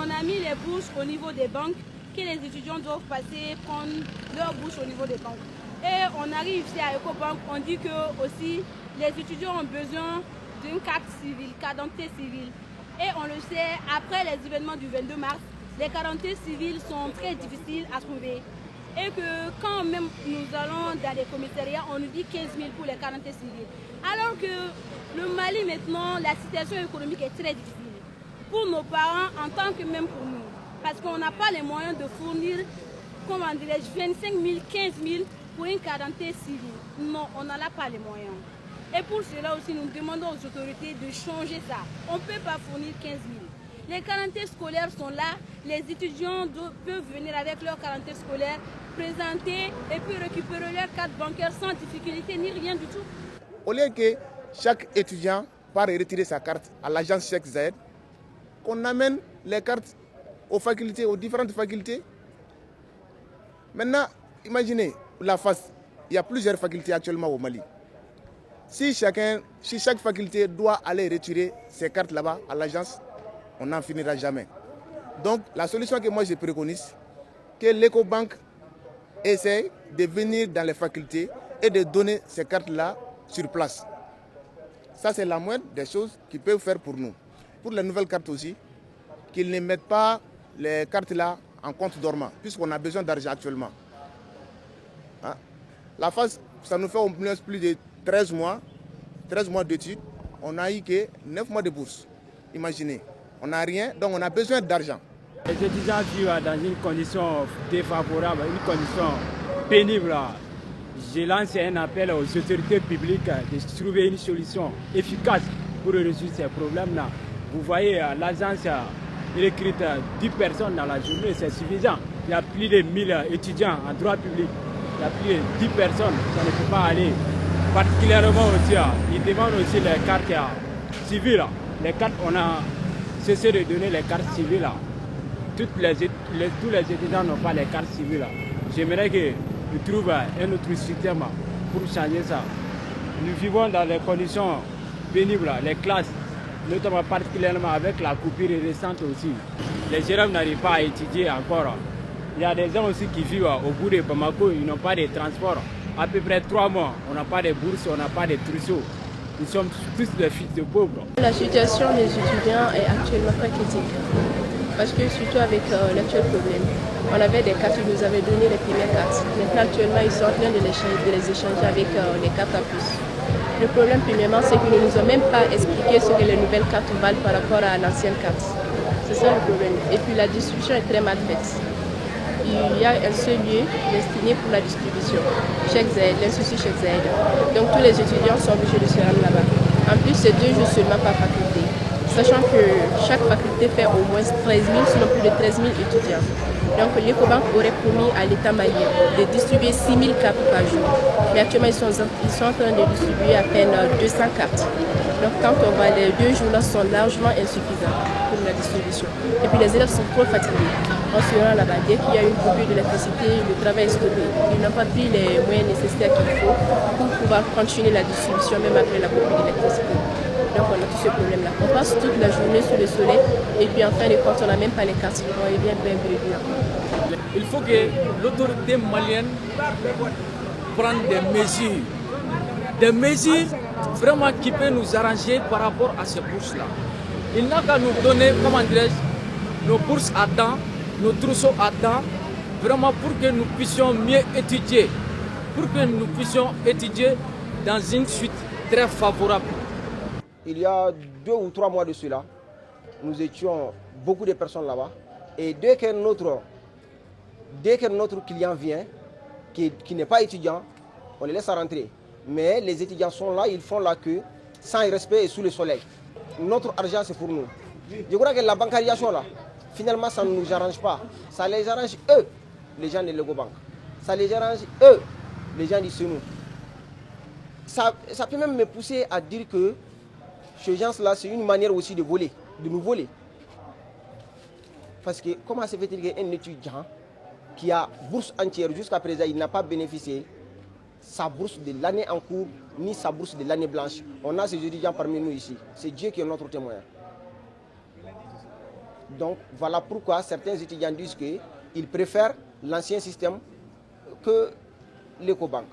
on a mis les bourses au niveau des banques, que les étudiants doivent passer, prendre leur bourse au niveau des banques. Et on arrive ici à Ecobank, on dit que aussi les étudiants ont besoin d'une carte civile, carte d'identité civile. Et on le sait, après les événements du 22 mars, les cartes d'identité civiles sont très difficiles à trouver. Et que quand même nous allons dans les commissariats, on nous dit 15 000 pour les cartes d'identité civiles. Alors que le Mali maintenant, la situation économique est très difficile. Pour nos parents, en tant que même pour nous. Parce qu'on n'a pas les moyens de fournir, comment dirais-je, 25 000, 15 000 pour une carte d'identité civile. Non, on n'en a pas les moyens. Et pour cela aussi, nous demandons aux autorités de changer ça. On ne peut pas fournir 15 000. Les cartes d'identité scolaires sont là. Les étudiants peuvent venir avec leur carte d'identité scolaire, présenter et puis récupérer leur carte bancaire sans difficulté ni rien du tout. Au lieu que chaque étudiant part retirer sa carte à l'agence Cheikh Zayed, qu'on amène les cartes aux facultés, aux différentes facultés. Maintenant, imaginez la face. Il y a plusieurs facultés actuellement au Mali. Si chaque faculté doit aller retirer ses cartes là-bas à l'agence, on n'en finira jamais. Donc la solution que moi je préconise, que l'Ecobank essaie de venir dans les facultés et de donner ces cartes-là sur place. Ça c'est la moindre des choses qu'ils peuvent faire pour nous. Pour les nouvelles cartes aussi, qu'ils ne mettent pas les cartes là en compte dormant, puisqu'on a besoin d'argent actuellement. Hein? La phase, ça nous fait au moins plus de 13 mois d'études. On n'a eu que 9 mois de bourse. Imaginez, on n'a rien, donc on a besoin d'argent. Les étudiants vivent dans une condition défavorable, une condition pénible. Je lance un appel aux autorités publiques de trouver une solution efficace pour résoudre ces problèmes-là. Vous voyez, l'agence recrute 10 personnes dans la journée, c'est suffisant. Il y a plus de 1000 étudiants en droit public. Il y a plus de 10 personnes, ça ne peut pas aller. Particulièrement aussi, ils demandent aussi les cartes civiles. Les cartes, on a cessé de donner les cartes civiles. Tous les étudiants n'ont pas les cartes civiles. J'aimerais que nous trouvions un autre système pour changer ça. Nous vivons dans des conditions pénibles, les classes, notamment particulièrement avec la coupure récente aussi. Les jeunes n'arrivent pas à étudier encore. Il y a des gens aussi qui vivent au bout de Bamako, ils n'ont pas de transport. À peu près 3 mois, on n'a pas de bourse, on n'a pas de trousseau. Nous sommes tous des fils de pauvres. La situation des étudiants est actuellement très critique. Parce que surtout avec l'actuel problème, on avait des cartes, ils nous avaient donné les premières cartes. Maintenant actuellement, ils sont en train de les échanger avec les cartes à puce. Le problème premièrement, c'est qu'ils ne nous ont même pas expliqué ce que les nouvelles cartes valent par rapport à l'ancienne carte. C'est ça le problème. Et puis la distribution est très mal faite. Il y a un seul lieu destiné pour la distribution, Cheikh Zayed, l'Institut Cheikh Zayed. Donc tous les étudiants sont obligés de se rendre là-bas. En plus, c'est 2 jours seulement par faculté. Sachant que chaque faculté fait au moins 13 000, sinon plus de 13 000 étudiants. Donc l'Ecobank aurait promis à l'État malien de distribuer 6 000 cartes par jour. Mais actuellement, ils sont en train de distribuer à peine 200 cartes. Donc quand on va, les 2 jours-là sont largement insuffisants pour la distribution. Et puis les élèves sont trop fatigués. On se rend là-bas, dès qu'il y a une coupure d'électricité, le travail est stoppé. Ils n'ont pas pris les moyens nécessaires qu'il faut pour pouvoir continuer la distribution même après la coupure d'électricité. Donc on a tout ce problème-là. On passe toute la journée sous le soleil et puis en fin de compte, on n'a même pas les cartes. On est bien bridé. Il faut que l'autorité malienne prenne des mesures vraiment qui peuvent nous arranger par rapport à ces bourses-là. Il n'a qu'à nous donner, comment dirais-je, nos bourses à temps, nos trousseaux à temps, vraiment pour que nous puissions mieux étudier, pour que nous puissions étudier dans une suite très favorable. Il y a 2 ou 3 mois de cela, nous étions beaucoup de personnes là-bas. Et dès que notre client vient, qui n'est pas étudiant, on les laisse rentrer. Mais les étudiants sont là, ils font la queue, sans respect et sous le soleil. Notre argent, c'est pour nous. Je crois que la bancarisation, là, finalement, ça ne nous arrange pas. Ça les arrange, eux, les gens de l'Ecobank. Ça les arrange, eux, les gens du Senou. Ça peut même me pousser à dire que ces gens-là, c'est une manière aussi de voler, de nous voler. Parce que comment se fait-il qu'un étudiant qui a bourse entière jusqu'à présent, il n'a pas bénéficié sa bourse de l'année en cours, ni sa bourse de l'année blanche. On a ces étudiants parmi nous ici. C'est Dieu qui est notre témoin. Donc voilà pourquoi certains étudiants disent qu'ils préfèrent l'ancien système que l'Ecobank.